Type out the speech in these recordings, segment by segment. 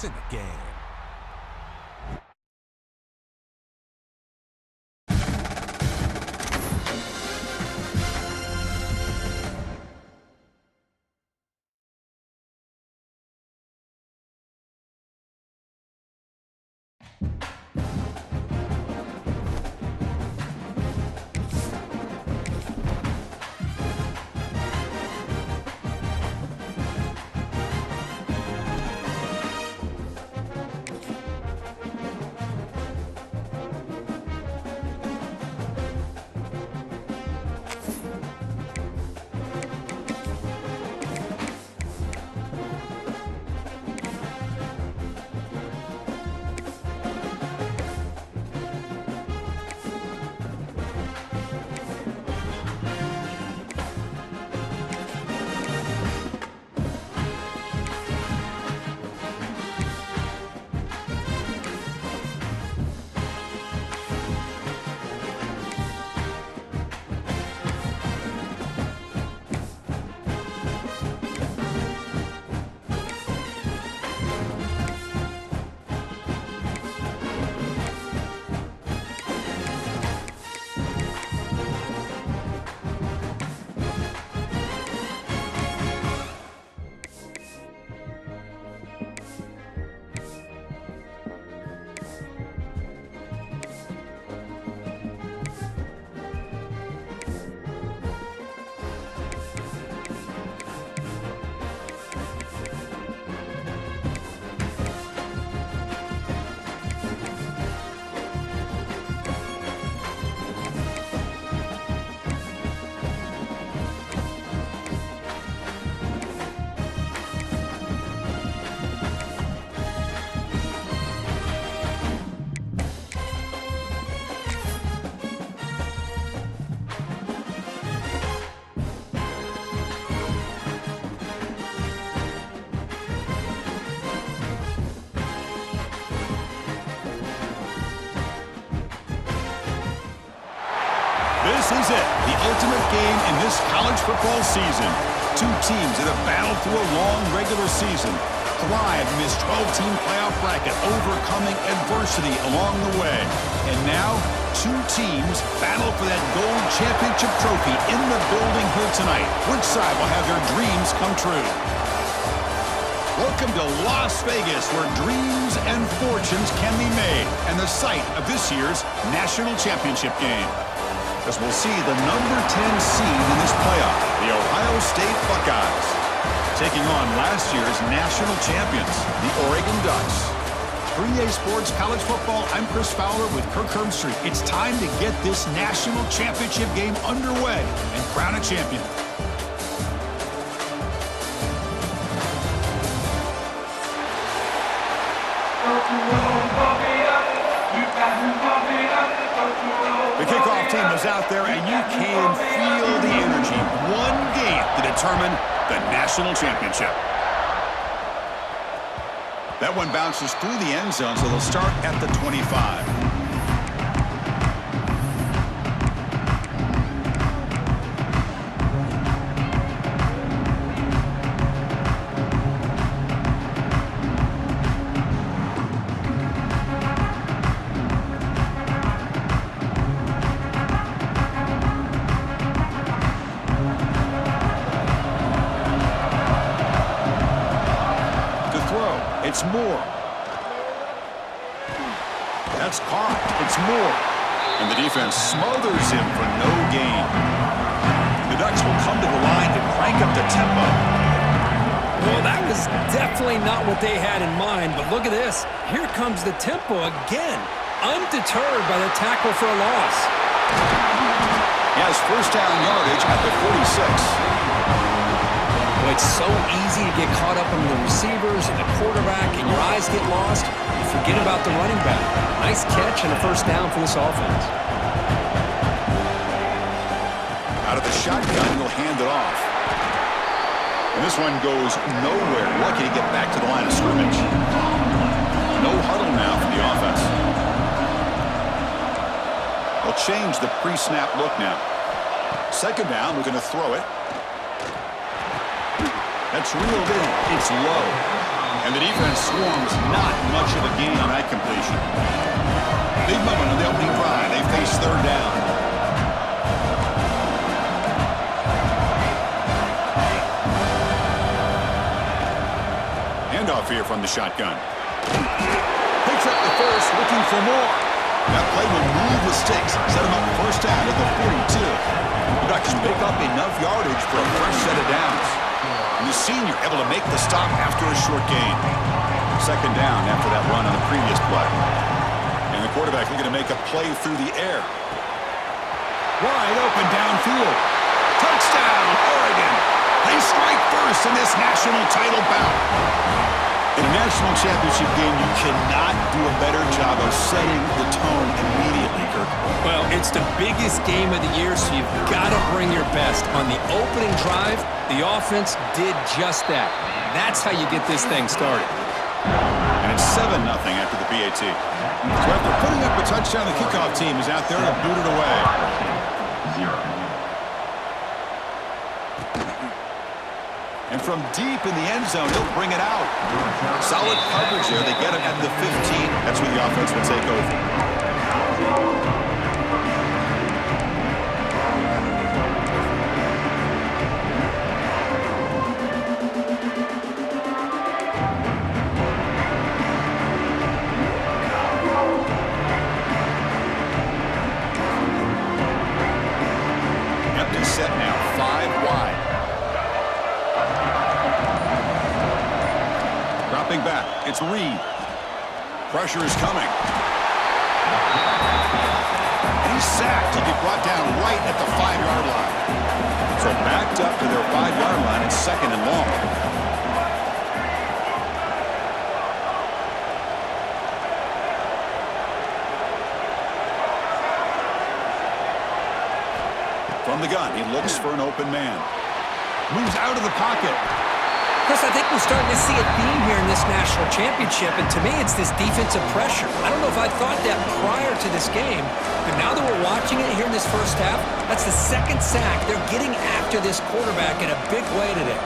in the game. This is it, the ultimate game in this college football season. Two teams that have battled through a long regular season, thrived in this 12-team playoff bracket, overcoming adversity along the way. And now, two teams battle for that gold championship trophy in the building here tonight. Which side will have their dreams come true? Welcome to Las Vegas, where dreams and fortunes can be made, and the site of this year's national championship game. As we'll see the number 10 seed in this playoff, the Ohio State Buckeyes, taking on last year's national champions, the Oregon Ducks. 3A Sports College Football, I'm Chris Fowler with Kirk Herbstreit. It's time to get this national championship game underway and crown a champion. The kickoff team is out there, and you can feel the energy. One game to determine the national championship. That one bounces through the end zone, so they'll start at the 25. It's Moore. That's caught. It's Moore. And the defense smothers him for no gain. The Ducks will come to the line to crank up the tempo. Well, that was definitely not what they had in mind, but look at this. Here comes the tempo again, undeterred by the tackle for a loss. He has first down yardage at the 46. Well, it's so easy to get caught up in the receivers and the quarterback, and your eyes get lost. You forget about the running back. Nice catch and a first down for this offense. Out of the shotgun, he'll hand it off. And this one goes nowhere. Lucky to get back to the line of scrimmage. No huddle now for the offense. They'll change the pre-snap look now. Second down, we're going to throw it. That's reeled in. It's low. And the defense swarms not much of a gain on that completion. Big moment on the opening drive. They face third down. Handoff here from the shotgun. Picks up the first, looking for more. That play will move the sticks, set him up first down at the 42. The Ducks pick up enough yardage for a fresh set of downs. And the senior able to make the stop after a short gain. Second down after that run on the previous play. And the quarterback looking to make a play through the air. Wide open downfield. Touchdown, Oregon. They strike first in this national title bout. In a national championship game, you cannot do a better job of setting the tone immediately, Kirk. Well, it's the biggest game of the year, so you've got to bring your best. On the opening drive, the offense did just that. That's how you get this thing started. And it's 7-0 after the PAT. So after putting up a touchdown, the kickoff team is out there to boot it away. And from deep in the end zone, he'll bring it out. Solid coverage there. They get him at the 15. That's where the offense will take over. Empty set now, 5 wide. Dropping back, it's Reed. Pressure is coming. And he's sacked. He'll be brought down right at the 5-yard line. So backed up to their 5-yard line, it's second and long. From the gun, he looks for an open man. Moves out of the pocket. Chris, I think we're starting to see a theme here in this national championship, and to me, it's this defensive pressure. I don't know if I thought that prior to this game, but now that we're watching it here in this first half, that's the second sack. They're getting after this quarterback in a big way today.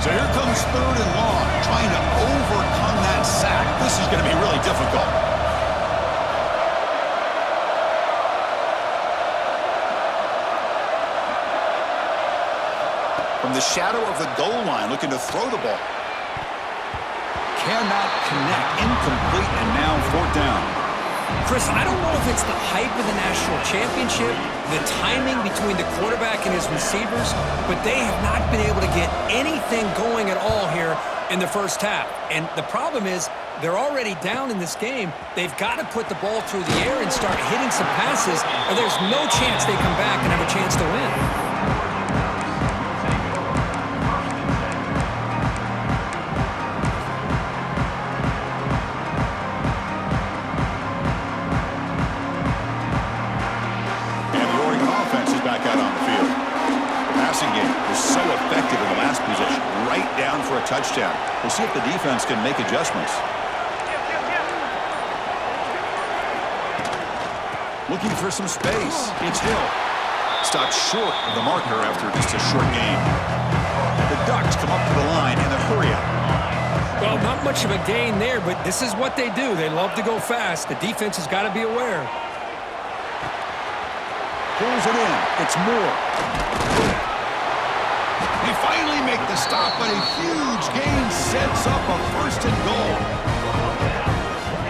So here comes third and long, trying to overcome that sack. This is going to be really difficult. From the shadow of the goal line, looking to throw the ball. Cannot connect. Incomplete, and now fourth down. Chris, I don't know if it's the hype of the national championship, the timing between the quarterback and his receivers, but they have not been able to get anything going at all here in the first half. And the problem is they're already down in this game. They've got to put the ball through the air and start hitting some passes, or there's no chance they come back and have a chance to win. Touchdown. We'll see if the defense can make adjustments. Looking for some space. It's Hill. Stopped short of the marker after just a short game. The Ducks come up to the line in the hurry up. Well, not much of a gain there, but this is what they do. They love to go fast. The defense has got to be aware. Pulls it in. It's Moore. They finally make the stop, but a huge gain sets up a first and goal.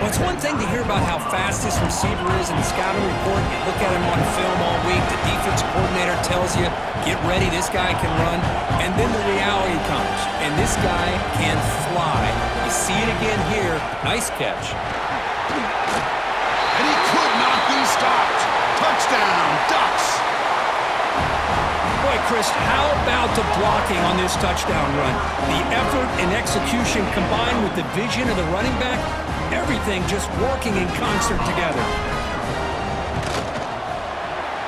Well, it's one thing to hear about how fast this receiver is in the scouting report. You look at him on film all week. The defense coordinator tells you, get ready, this guy can run. And then the reality comes, and this guy can fly. You see it again here. Nice catch. And he could not be stopped. Touchdown, Ducks. Boy, Chris, how about the blocking on this touchdown run? The effort and execution combined with the vision of the running back, everything just working in concert together.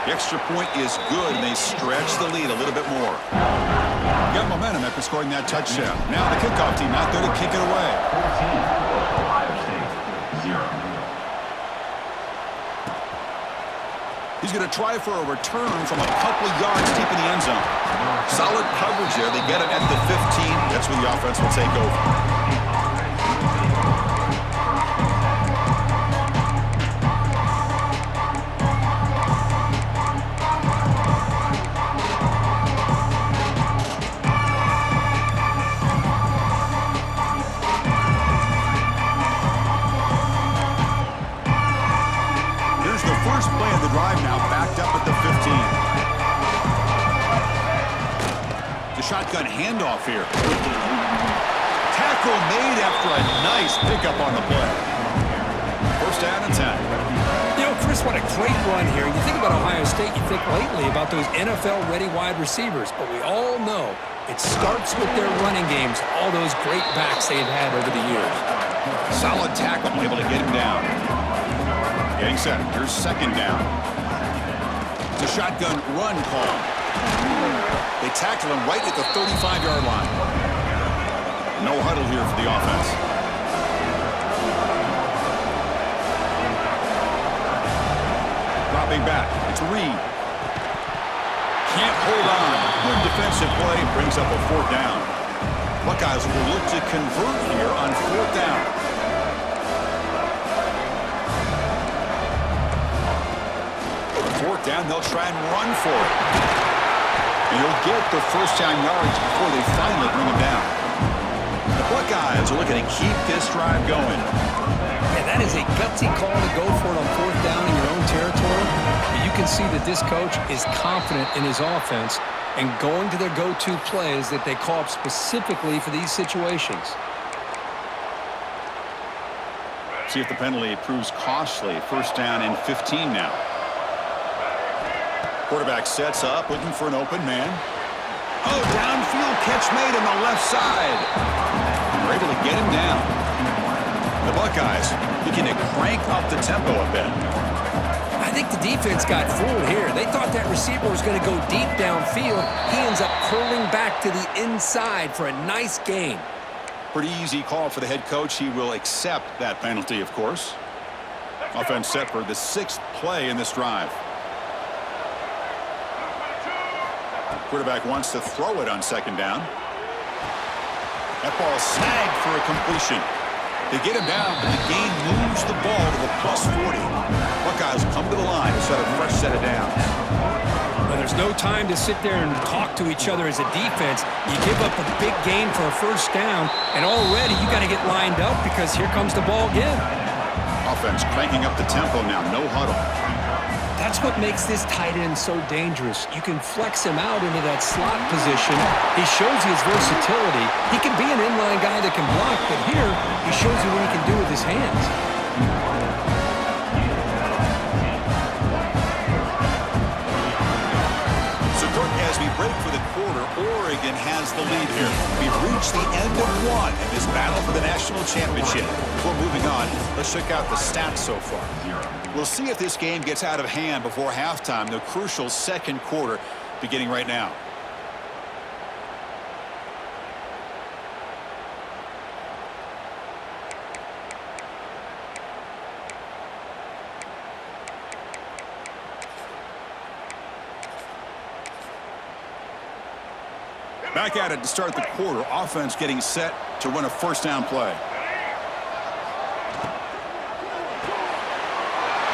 The extra point is good, and they stretch the lead a little bit more. Got momentum after scoring that touchdown. Now the kickoff team out there to kick it away. 14, Ohio State, 0. He's He's going to try for a return from a couple yards deep in the end zone. Solid coverage there. They get him at the 15. That's where the offense will take over. Shotgun handoff here. Tackle made after a nice pickup on the play. First down and 10. You know, Chris, what a great run here. You think about Ohio State, you think lately about those NFL-ready wide receivers, but we all know it starts with their running games, all those great backs they've had over the years. Solid tackle, able to get him down. Getting set. Here's second down. It's a shotgun run call. They tackle him right at the 35-yard line. No huddle here for the offense. Dropping back. It's Reed. Can't hold on. Good defensive play. Brings up a fourth down. Buckeyes will look to convert here on fourth down. Fourth down, they'll try and run for it. And he'll get the first down yards before they finally bring him down. The Buckeyes are looking to keep this drive going. Yeah, that is a gutsy call to go for it on fourth down in your own territory. But you can see that this coach is confident in his offense and going to their go-to plays that they call up specifically for these situations. See if the penalty proves costly. First down and 15 now. Quarterback sets up, looking for an open man. Oh, downfield catch made on the left side. They're able to get him down. The Buckeyes looking to crank up the tempo a bit. I think the defense got fooled here. They thought that receiver was going to go deep downfield. He ends up curling back to the inside for a nice gain. Pretty easy call for the head coach. He will accept that penalty, of course. Offense set for the 6th play in this drive. Quarterback wants to throw it on second down. That ball snagged for a completion. They get him down, and the gain moves the ball to the plus 40. Buckeyes come to the line to set a fresh set of downs. Well, there's no time to sit there and talk to each other as a defense. You give up a big gain for a first down, and already you got to get lined up because here comes the ball again. Offense cranking up the tempo now, no huddle. That's what makes this tight end so dangerous. You can flex him out into that slot position. He shows you his versatility. He can be an inline guy that can block, but here he shows you what he can do with his hands. So, Kirk, as we break for the quarter, Oregon has the lead here. We've reached the end of one in this battle for the national championship. Before moving on, let's check out the stats so far. We'll see if this game gets out of hand before halftime, the crucial second quarter beginning right now. Back at it to start the quarter. Offense getting set to run a first down play.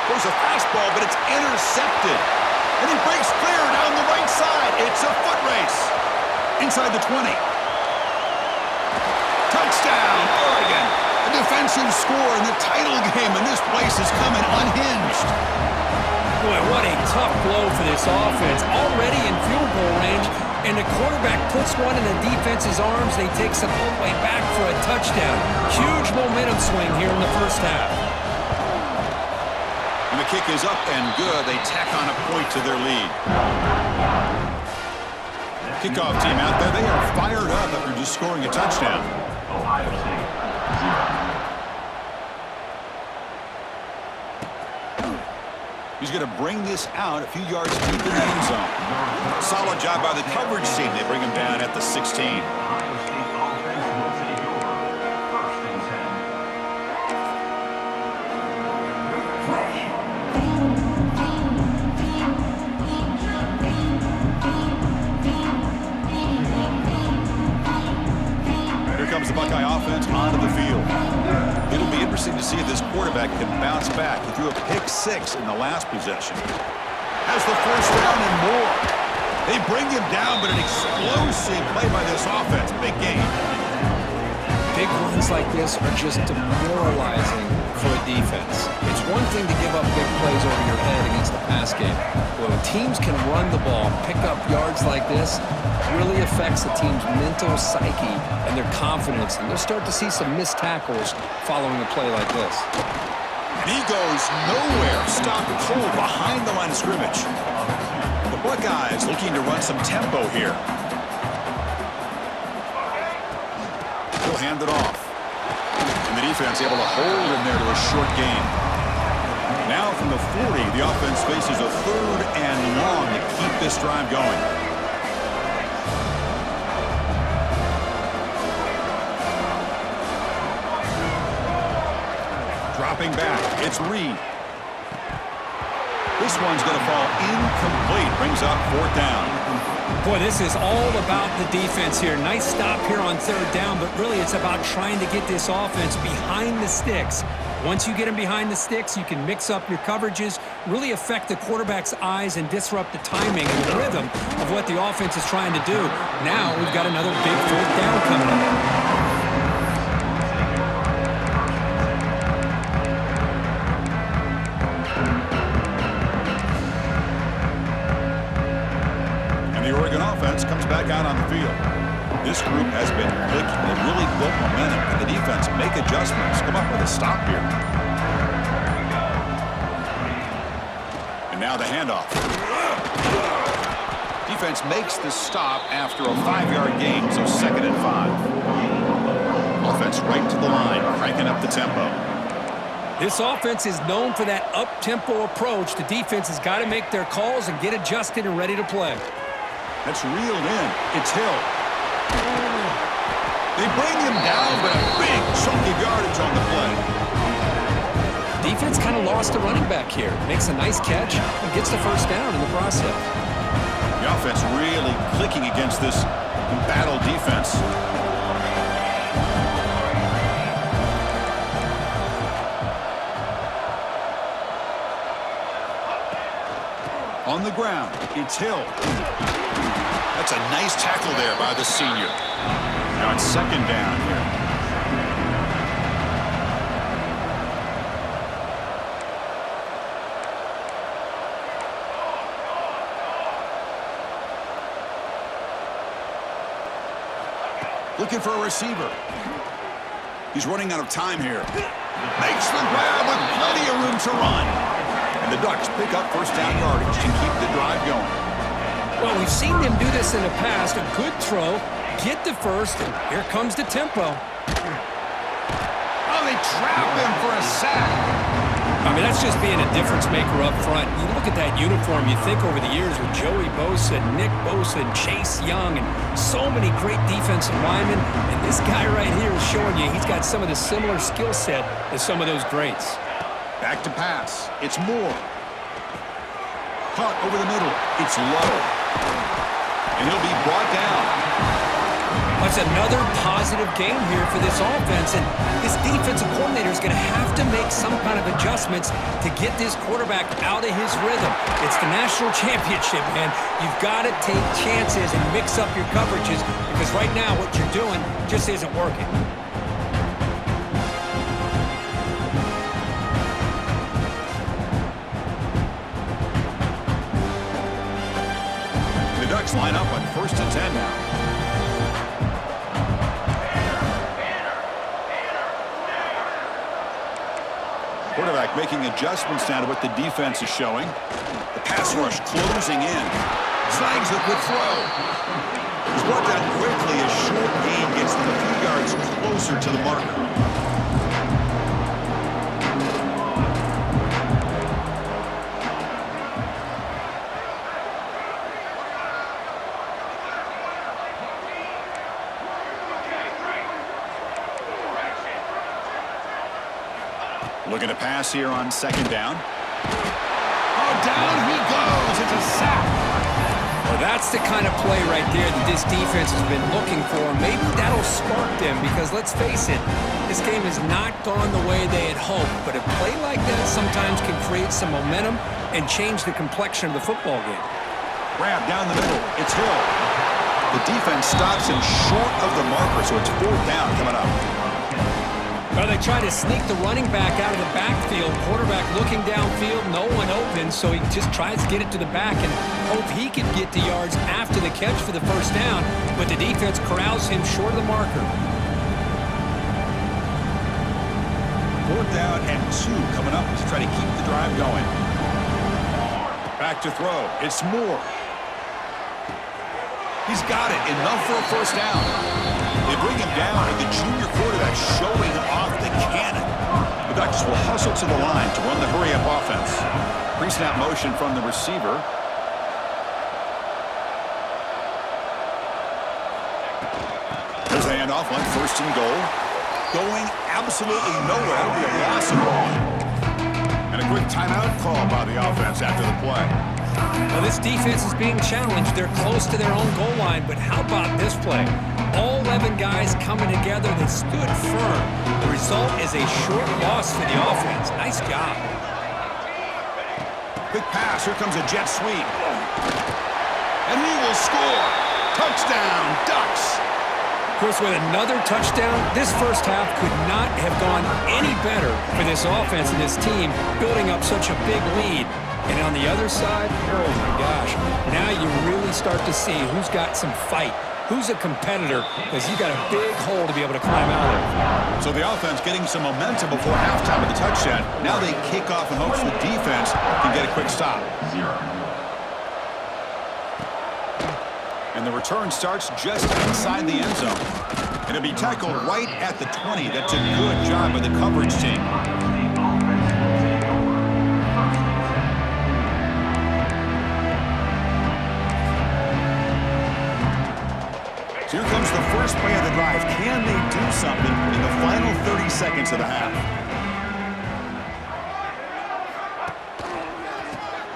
There's a fastball, but it's intercepted. And he breaks clear down the right side. It's a foot race. Inside the 20. Touchdown, Oregon. A defensive score in the title game, and this place is coming unhinged. Boy, what a tough blow for this offense. Already in field goal range, and the quarterback puts one in the defense's arms. They take some way back for a touchdown. Huge momentum swing here in the first half. And the kick is up and good. They tack on a point to their lead. Kickoff team out there. They are fired up after just scoring a touchdown. Ohio State, 0. He's going to bring this out a few yards deep in the end zone. Solid job by the coverage team. They bring him down at the 16. Ohio State offense will take over 1st and 10. quarterback can bounce back. He threw a pick-6 in the last possession. Has the first down and more. They bring him down, but an explosive play by this offense. Big game. Big runs like this are just demoralizing for a defense. It's one thing to give up big plays over your head against the pass game. But when teams can run the ball, pick up yards like this, really affects the team's mental psyche and their confidence. And you'll start to see some missed tackles following a play like this. And he goes nowhere. Stopped cold behind the line of scrimmage. The Buckeyes looking to run some tempo here. He'll hand it off. And the defense able to hold him there to a short gain. Now from the 40, the offense faces a 3rd and long to keep this drive going. Dropping back, it's Reed. This one's going to fall incomplete. Brings up 4th down. Boy, this is all about the defense here. Nice stop here on 3rd down, but really it's about trying to get this offense behind the sticks. Once you get them behind the sticks, you can mix up your coverages, really affect the quarterback's eyes and disrupt the timing and the rhythm of what the offense is trying to do. Now we've got another big 4th down coming up. Comes back out on the field. This group has been clicking. They've really built momentum. Can the defense make adjustments? Come up with a stop here. And now the handoff. Defense makes the stop after a 5-yard gain, so 2nd and 5. Offense right to the line, cranking up the tempo. This offense is known for that up-tempo approach. The defense has got to make their calls and get adjusted and ready to play. That's reeled in. It's Hill. They bring him down, but a big chunk of yardage on the play. Defense kind of lost a running back here. Makes a nice catch and gets the 1st down in the process. The offense really clicking against this embattled defense. On the ground, it's Hill. That's a nice tackle there by the senior. Now it's 2nd down here. Looking for a receiver. He's running out of time here. Makes the grab with plenty of room to run. And the Ducks pick up 1st down yardage to keep the drive going. Well, we've seen them do this in the past. A good throw, get the 1st, and here comes the tempo. Oh, they trap him for a sack. I mean, that's just being a difference maker up front. You look at that uniform, you think over the years with Joey Bosa, Nick Bosa, and Chase Young, and so many great defensive linemen. And this guy right here is showing you he's got some of the similar skill set as some of those greats. Back to pass. It's Moore. Caught over the middle. It's low. And he'll be brought down. That's another positive game here for this offense, and this defensive coordinator is going to have to make some kind of adjustments to get this quarterback out of his rhythm. It's the national championship, man. You've got to take chances and mix up your coverages because right now what you're doing just isn't working. The Ducks line up on 1st and 10 now. Quarterback making adjustments now to what the defense is showing. The pass rush closing in. Snags a good throw. He's brought down quickly as short gain gets them a few yards closer to the marker. Looking to pass here on 2nd down. Oh, down he goes. It's a sack. Well, Well, that's the kind of play right there that this defense has been looking for. Maybe that'll spark them because, let's face it, this game has not gone the way they had hoped. But a play like that sometimes can create some momentum and change the complexion of the football game. Grab down the middle. It's Hill. The defense stops him short of the marker, so it's 4th down coming up. Well, they try to sneak the running back out of the backfield. Quarterback looking downfield, no one open, so he just tries to get it to the back and hope he can get the yards after the catch for the first down, but the defense corrals him short of the marker. 4th down and 2 coming up to try to keep the drive going. Back to throw. It's Moore. He's got it. Enough for a first down. They bring him down, and the junior quarterback showing off the cannon. The Ducks will hustle to the line to run the hurry-up offense. Pre-snap motion from the receiver. There's a handoff on 1st and goal. Going absolutely nowhere. That'll be a loss of ball. And a quick timeout call by the offense after the play. Well, this defense is being challenged. They're close to their own goal line, but how about this play? All 11 guys coming together. They stood firm. The result is a short loss for the offense. Nice job. Quick pass. Here comes a jet sweep. And he will score. Touchdown, Ducks. Chris, with another touchdown, this first half could not have gone any better for this offense and this team, building up such a big lead. And on the other side, oh my gosh, now you really start to see who's got some fight, who's a competitor, because you got a big hole to be able to climb out of. So the offense getting some momentum before halftime with the touchdown. Now they kick off in hopes the defense can get a quick stop. And the return starts just inside the end zone. And it'll be tackled right at the 20. That's a good job by the coverage team. So here comes the first play of the drive. Can they do something in the final 30 seconds of the half?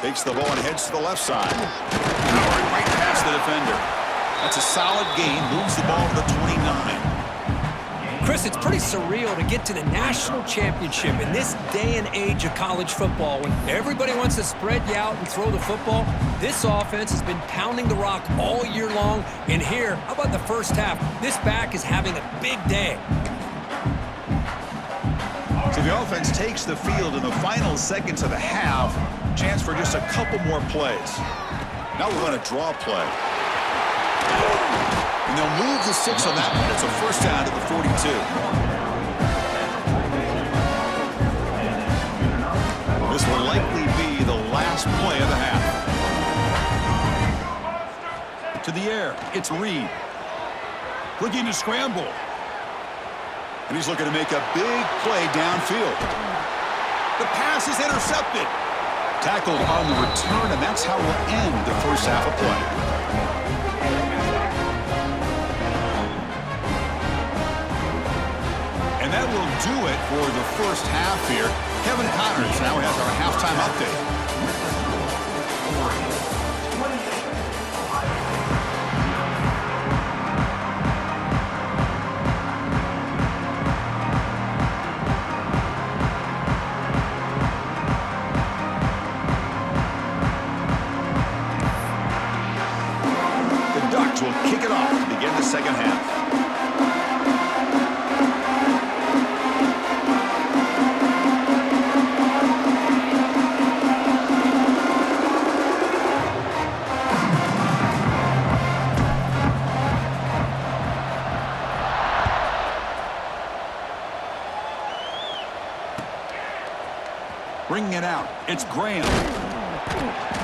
Takes the ball and heads to the left side. Powering right past the defender. That's a solid gain. Moves the ball to the 29. Chris, it's pretty surreal to get to the national championship in this day and age of college football when everybody wants to spread you out and throw the football. This offense has been pounding the rock all year long. And here, how about the first half? This back is having a big day. So the offense takes the field in the final seconds of the half. Chance for just a couple more plays. Now we're going to draw play. And they'll move the 6 on that one. It's a first down to the 42. This will likely be the last play of the half. To the air, it's Reed. Looking to scramble. And he's looking to make a big play downfield. The pass is intercepted. Tackled on the return, and that's how we'll end the first half of play. And that will do it for the first half here. Kevin Connors now has our halftime update. The Ducks will kick it off to begin the second half. Bringing it out, it's Graham.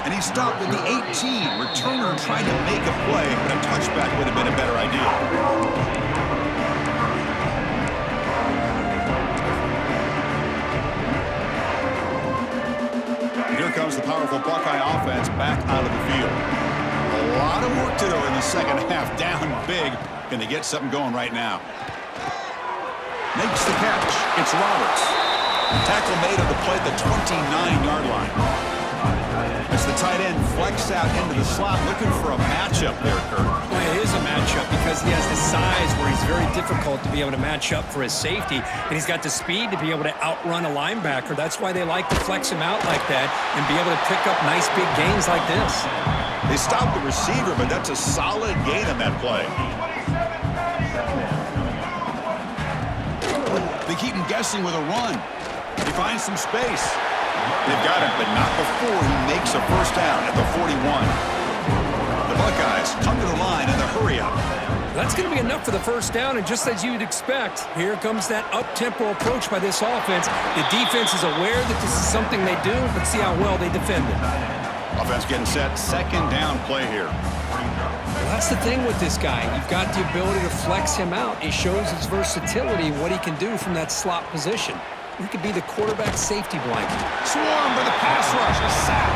And he stopped at the 18. Returner trying to make a play, but a touchback would have been a better idea. Here comes the powerful Buckeye offense back out of the field. A lot of work to do in the second half. Down big. Can they get something going right now? Makes the catch. It's Roberts. Tackle made of the play at the 29-yard line. As the tight end flex out into the slot, looking for a matchup there, Kurt. Well, it is a matchup because he has the size where he's very difficult to be able to match up for his safety, and he's got the speed to be able to outrun a linebacker. That's why they like to flex him out like that and be able to pick up nice big gains like this. They stopped the receiver, but that's a solid gain on that play. They keep him guessing with a run. He finds some space. They've got him, but not before he makes a first down at the 41. The Buckeyes come to the line in the hurry-up. That's going to be enough for the first down, and just as you'd expect, here comes that up-tempo approach by this offense. The defense is aware that this is something they do. Let's see how well they defend it. Offense getting set, second down play here. Well, that's the thing with this guy. You've got the ability to flex him out. He shows his versatility, what he can do from that slot position. He could be the quarterback safety blanket. Swarmed by the pass rush, a sack.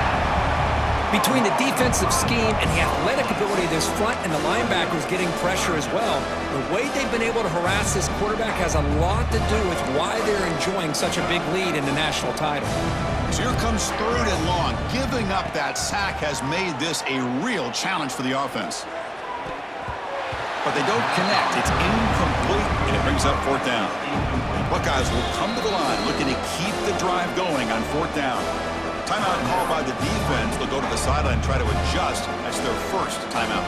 Between the defensive scheme and the athletic ability of this front and the linebackers getting pressure as well, the way they've been able to harass this quarterback has a lot to do with why they're enjoying such a big lead in the national title. So here comes 3rd and long. Giving up that sack has made this a real challenge for the offense. But they don't connect. It's incomplete, and it brings up 4th down. Buckeyes will come to the line looking to keep the drive going on 4th down. Timeout called by the defense. They'll go to the sideline and try to adjust. That's their first timeout.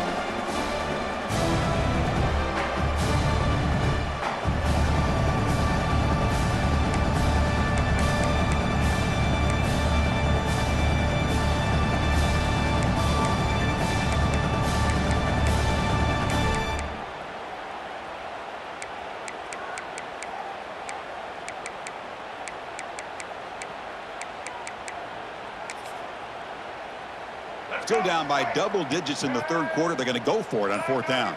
Still down by double digits in the 3rd quarter. They're going to go for it on 4th down.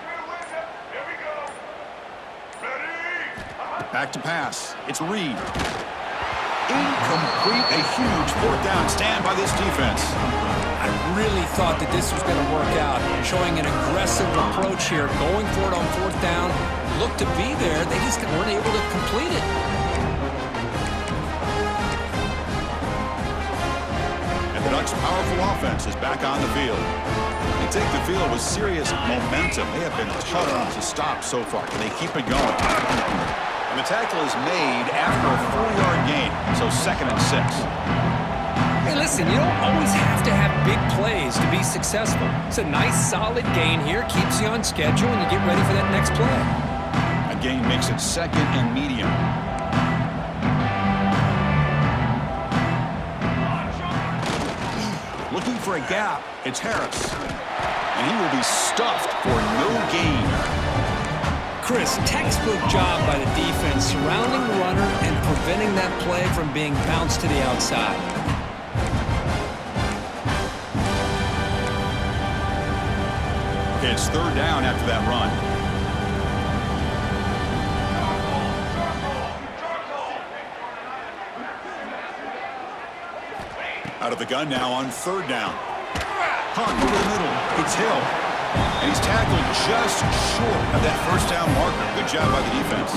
Back to pass. It's Reed. Incomplete. A huge 4th down stand by this defense. I really thought that this was going to work out. Showing an aggressive approach here, going for it on 4th down. Looked to be there. They just weren't able to complete it. The Ducks' powerful offense is back on the field. They take the field with serious momentum. They have been tough to stop so far. Can they keep it going? And the tackle is made after a 4-yard gain, so 2nd and 6. Hey, listen, you don't always have to have big plays to be successful. It's a nice, solid gain here. Keeps you on schedule, and you get ready for that next play. A gain makes it 2nd and medium. Looking for a gap, it's Harris. And he will be stuffed for no gain. Chris, textbook job by the defense surrounding the runner and preventing that play from being bounced to the outside. Okay, it's 3rd down after that run. Out of the gun now on 3rd down. Hunt over the middle. It's Hill. And he's tackled just short of that first down marker. Good job by the defense.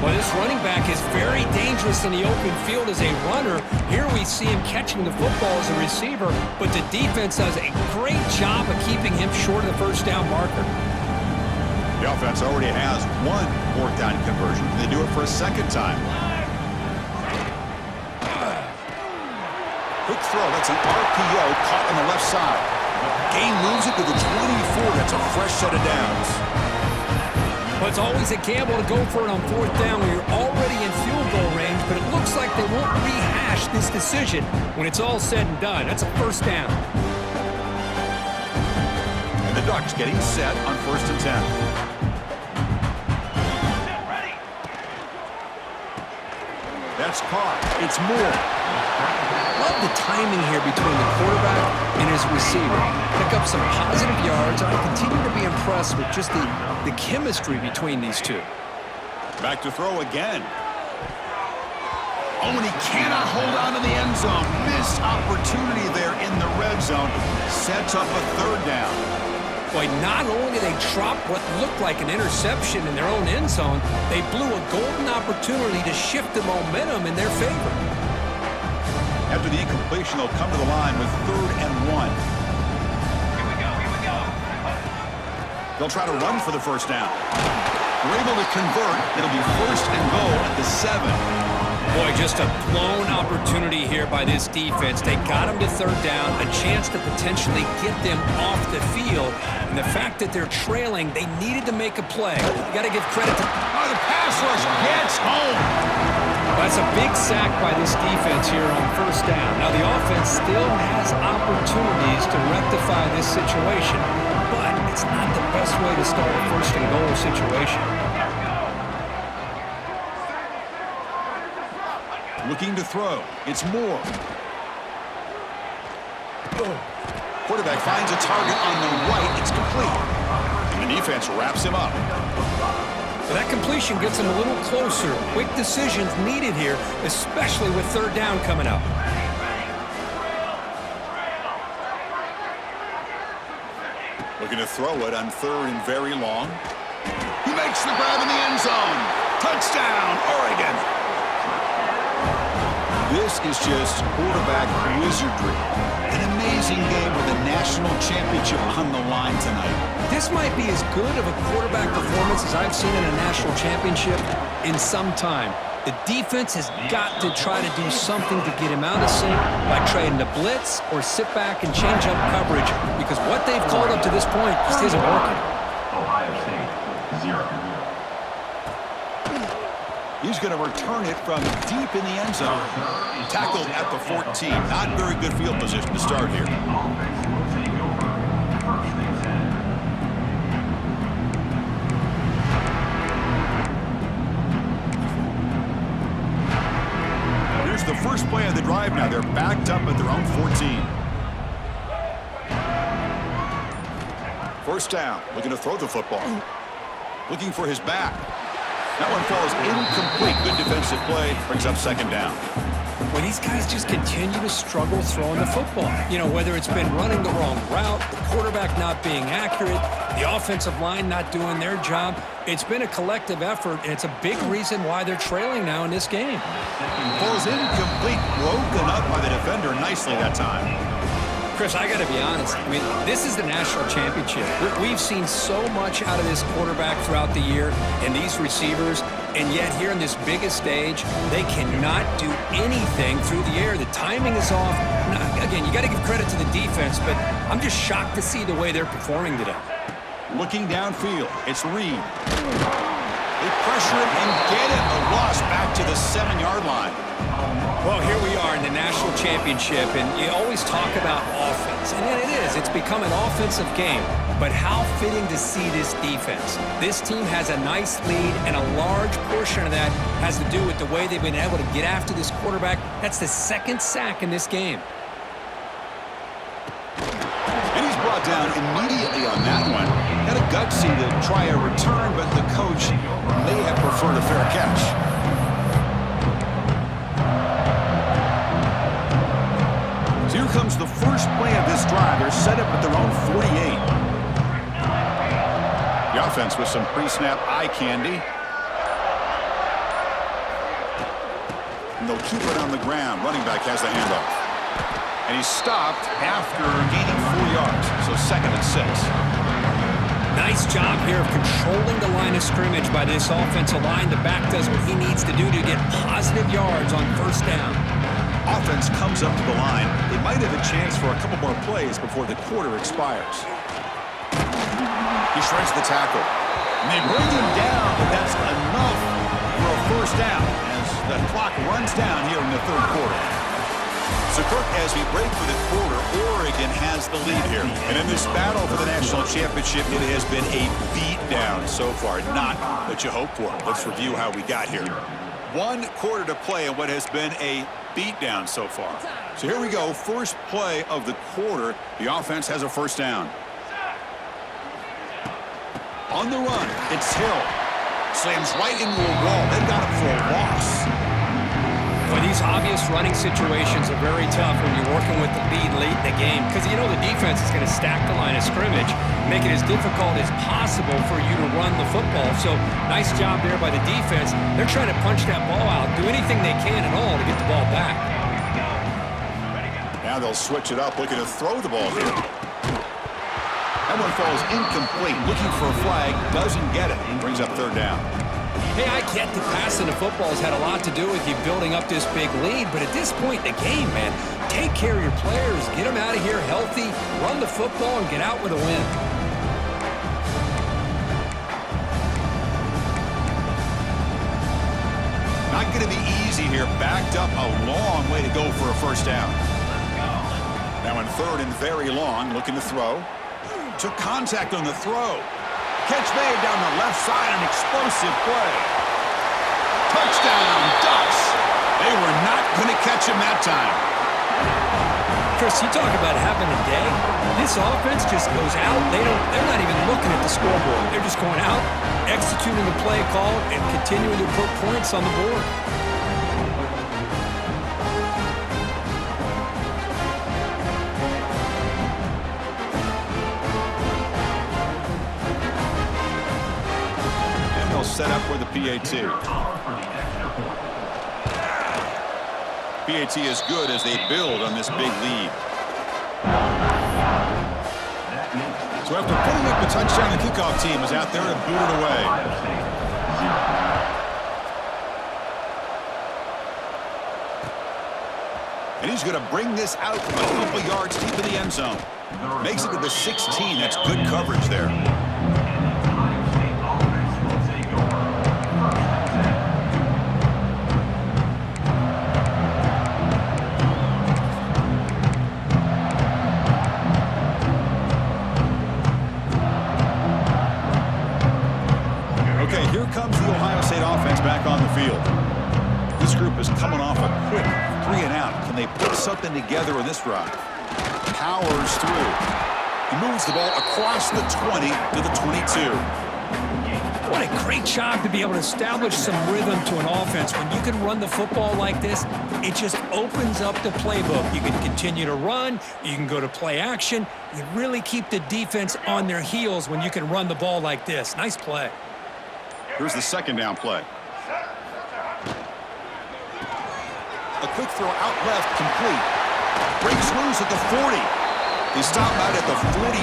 Well, this running back is very dangerous in the open field as a runner. Here we see him catching the football as a receiver, but the defense does a great job of keeping him short of the first down marker. The offense already has 1 4th down conversion. They do it for a 2nd time. Quick throw. That's an RPO caught on the left side. Gain moves it to the 24. That's a fresh set of downs. Well, it's always a gamble to go for it on 4th down when you're already in field goal range, but it looks like they won't rehash this decision when it's all said and done. That's a first down. And the Ducks getting set on 1st and 10. That's caught. It's Moore. Love the timing here between the quarterback and his receiver. Pick up some positive yards. I continue to be impressed with just the chemistry between these two. Back to throw again. Oh, and he cannot hold on to the end zone. Missed opportunity there in the red zone. Sets up a 3rd down. Boy, not only did they drop what looked like an interception in their own end zone, they blew a golden opportunity to shift the momentum in their favor. After the incompletion, they'll come to the line with 3rd and 1. Here we go. They'll try to run for the first down. They're able to convert. It'll be 1st and goal at the 7. Boy, just a blown opportunity here by this defense. They got them to 3rd down, a chance to potentially get them off the field. And the fact that they're trailing, they needed to make a play. You got to give credit to... Oh, the pass rush gets home. That's a big sack by this defense here on 1st down. Now, the offense still has opportunities to rectify this situation, but it's not the best way to start a 1st and goal situation. Looking to throw. It's Moore. Quarterback finds a target on the right. It's complete. And the defense wraps him up. But that completion gets him a little closer. Quick decisions needed here, especially with 3rd down coming up. Looking to throw it on 3rd and very long. He makes the grab in the end zone. Touchdown, Oregon. This is just quarterback wizardry. An amazing game with a national championship on the line tonight. This might be as good of a quarterback performance as I've seen in a national championship in some time. The defense has got to try to do something to get him out of sync by trading to blitz or sit back and change up coverage, because what they've called up to this point just isn't working. Ohio State, 0. He's going to return it from deep in the end zone. Tackled at the 14. Not very good field position to start here. Offense will take over 1st and 10. Here's the first play of the drive now. They're backed up at their own 14. 1st down. Looking to throw the football. Looking for his back. That one falls incomplete. Good defensive play. Brings up 2nd down. Well, these guys just continue to struggle throwing the football. You know, whether it's been running the wrong route, the quarterback not being accurate, the offensive line not doing their job. It's been a collective effort, and it's a big reason why they're trailing now in this game. Falls incomplete. Broken up by the defender nicely that time. Chris, I got to be honest. I mean, this is the national championship. We've seen so much out of this quarterback throughout the year and these receivers, and yet here in this biggest stage, they cannot do anything through the air. The timing is off. Now, again, you got to give credit to the defense, but I'm just shocked to see the way they're performing today. Looking downfield, it's Reed. They pressure him and get him. A loss back to the 7-yard line. Well, here we are in the national championship, and you always talk about offense. And it is. It's become an offensive game. But how fitting to see this defense. This team has a nice lead, and a large portion of that has to do with the way they've been able to get after this quarterback. That's the 2nd sack in this game. And he's brought down immediately on that one. Had a gutsy to try a return, but the coach may have preferred a fair catch. So here comes the first play of this drive. They're set up at their own 48. The offense with some pre-snap eye candy. And they'll keep it on the ground. Running back has the handoff. And he's stopped after gaining 4 yards. So 2nd and 6. Nice job here of controlling the line of scrimmage by this offensive line. The back does what he needs to do to get positive yards on 1st down. Offense comes up to the line. They might have a chance for a couple more plays before the quarter expires. He shreds the tackle. And they bring him down, but that's enough for a 1st down as the clock runs down here in the 3rd quarter. So, Kirk, as we break for the quarter, Oregon has the lead here. And in this battle for the national championship, it has been a beatdown so far. Not what you hoped for. Let's review how we got here. 1 quarter to play in what has been a beatdown so far. So here we go. First play of the quarter. The offense has a 1st down. On the run, it's Hill. Slams right into a wall. They've got him for a loss. Well, these obvious running situations are very tough when you're working with the lead late in the game, because you know the defense is going to stack the line of scrimmage, make it as difficult as possible for you to run the football. So nice job there by the defense. They're trying to punch that ball out, do anything they can at all to get the ball back. Now they'll switch it up, looking to throw the ball here. That one falls incomplete. Looking for a flag, doesn't get it. Brings up third down. Hey, I get the passing the football has had a lot to do with you building up this big lead, but at this point in the game, man, take care of your players, get them out of here healthy, run the football, and get out with a win. Not going to be easy here. Backed up a long way to go for a first down. Now in third and very long, looking to throw. Took contact on the throw. Catch made down the left side, an explosive play. Touchdown, Ducks. They were not going to catch him that time. Chris, you talk about having a day. This offense just goes out. They're not even looking at the scoreboard. They're just going out, executing the play call, and continuing to put points on the board. Set up for the PAT. PAT is good as they build on this big lead. So after putting up the touchdown, the kickoff team is out there to boot it away. And he's going to bring this out from a couple yards deep in the end zone. Makes it to the 16. That's good coverage there. Comes the Ohio State offense back on the field. This group is coming off a quick 3-and-out. Can they put something together in this drive? Powers through. He moves the ball across the 20 to the 22. What a great job to be able to establish some rhythm to an offense. When you can run the football like this, it just opens up the playbook. You can continue to run. You can go to play action. You really keep the defense on their heels when you can run the ball like this. Nice play. Here's the second down play. A quick throw out left, complete. Breaks loose at the 40. They stop out at the 42.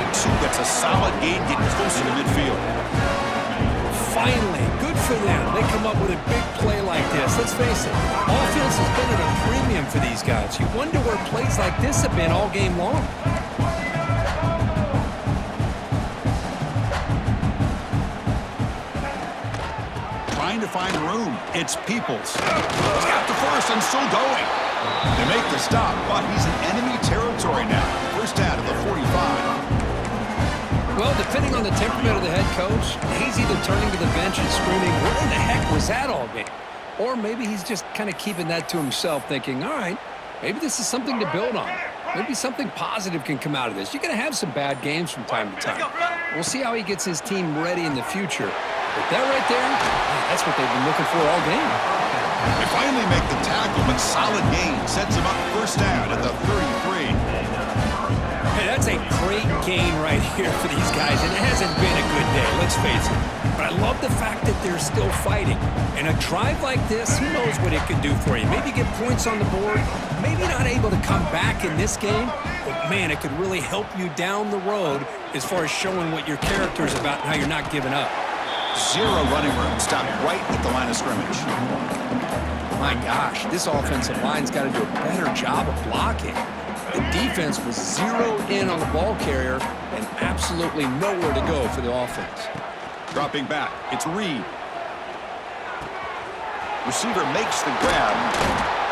That's a solid gain, getting closer to midfield. Finally, good for them. They come up with a big play like this. Let's face it, offense has been at a premium for these guys. You wonder where plays like this have been all game long. Trying to find room. It's Peoples. He's got the first and still going. They make the stop, but he's in enemy territory now. First down at the 45. Well, depending on the temperament of the head coach, he's either turning to the bench and screaming, "Where the heck was that all game?" Or maybe he's just kind of keeping that to himself, thinking, all right, maybe this is something to build on. Maybe something positive can come out of this. You're going to have some bad games from time to time. We'll see how he gets his team ready in the future. But that right there, that's what they've been looking for all game. They finally make the tackle, but solid gain sets him up first down at the 33. Hey, that's a great gain right here for these guys, and it hasn't been a good day, let's face it. But I love the fact that they're still fighting. And a drive like this, who knows what it could do for you. Maybe get points on the board, maybe not able to come back in this game, but man, it could really help you down the road as far as showing what your character is about and how you're not giving up. Zero running room. Stopped right at the line of scrimmage. My gosh, this offensive line's got to do a better job of blocking. The defense was zeroed in on the ball carrier and absolutely nowhere to go for the offense. Dropping back, it's Reed. Receiver makes the grab.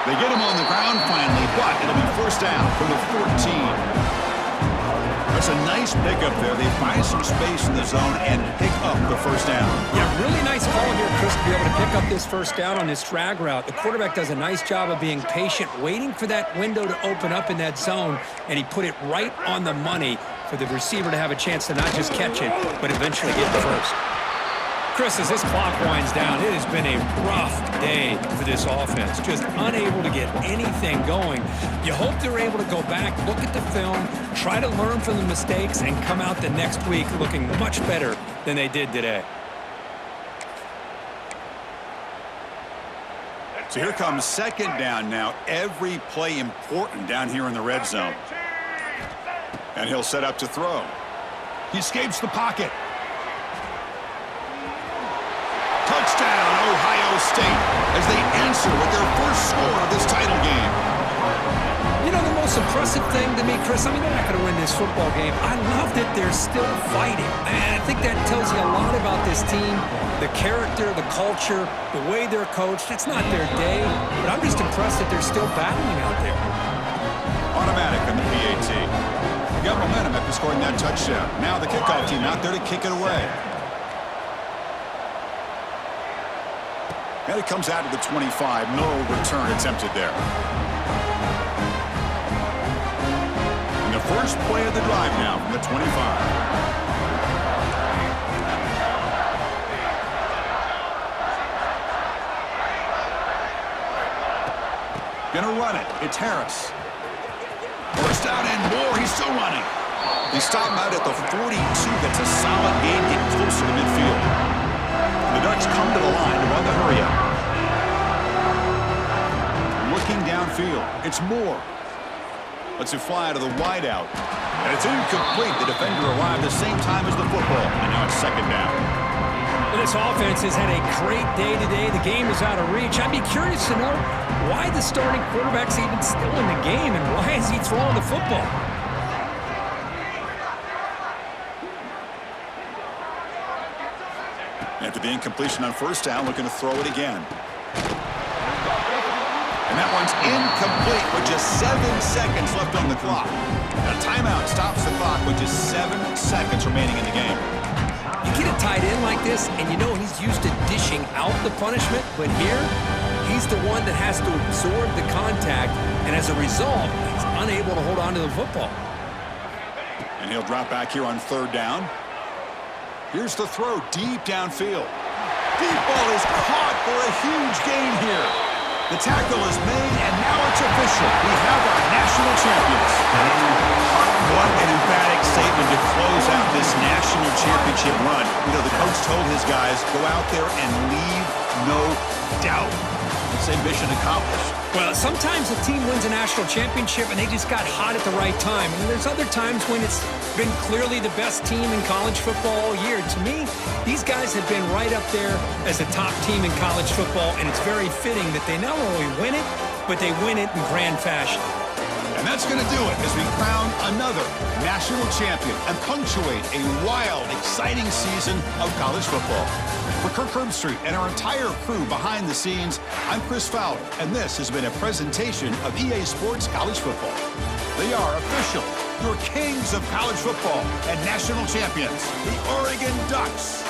They get him on the ground finally, but it'll be first down from the 14. That's a nice pickup there. They find some space in the zone and pick up the first down. Yeah, really nice call here, Chris, to be able to pick up this first down on this drag route. The quarterback does a nice job of being patient, waiting for that window to open up in that zone, and he put it right on the money for the receiver to have a chance to not just catch it, but eventually get the first. Chris, as this clock winds down, it has been a rough day for this offense. Just unable to get anything going. You hope they're able to go back, look at the film, try to learn from the mistakes, and come out the next week looking much better than they did today. So here comes second down now. Every play important down here in the red zone. And he'll set up to throw. He escapes the pocket. Touchdown, Ohio State, as they answer with their first score of this title game. You know, the most impressive thing to me, Chris, I mean, they're not going to win this football game. I love that they're still fighting. And I think that tells you a lot about this team, the character, the culture, the way they're coached. It's not their day, but I'm just impressed that they're still battling out there. Automatic on the PAT. Got momentum after scoring that touchdown. Now the kickoff team out there to kick it away. And it comes out to the 25. No return attempted there. And the first play of the drive now from the 25. Gonna run it. It's Harris. First down and more. He's still running. They stop him out at the 42. That's a solid gain, getting closer to midfield. The Ducks come to the line to run the hurry up. Looking downfield. It's Moore. Lets it fly to the wideout. And it's incomplete. The defender arrived the same time as the football. And now it's second down. Well, this offense has had a great day today. The game is out of reach. I'd be curious to know why the starting quarterback's even still in the game and why is he throwing the football? After the incompletion on first down, looking to throw it again. And that one's incomplete with just 7 seconds left on the clock. A timeout stops the clock with just 7 seconds remaining in the game. You get a tight end like this, and you know he's used to dishing out the punishment, but here, he's the one that has to absorb the contact, and as a result, he's unable to hold on to the football. And he'll drop back here on third down. Here's the throw deep downfield. Deep ball is caught for a huge gain here. The tackle is made, and now it's official. We have our national champions. What an emphatic statement to close out this national championship run. You know, the coach told his guys, go out there and leave no doubt. Let's say mission accomplished. Well, sometimes a team wins a national championship and they just got hot at the right time. And there's other times when it's been clearly the best team in college football all year. To me, these guys have been right up there as the top team in college football, and it's very fitting that they not only win it, but they win it in grand fashion. And that's going to do it as we crown another national champion and punctuate a wild, exciting season of college football. For Kirk Herbstreit and our entire crew behind the scenes, I'm Chris Fowler, and this has been a presentation of EA Sports College Football. They are official, your kings of college football and national champions, the Oregon Ducks.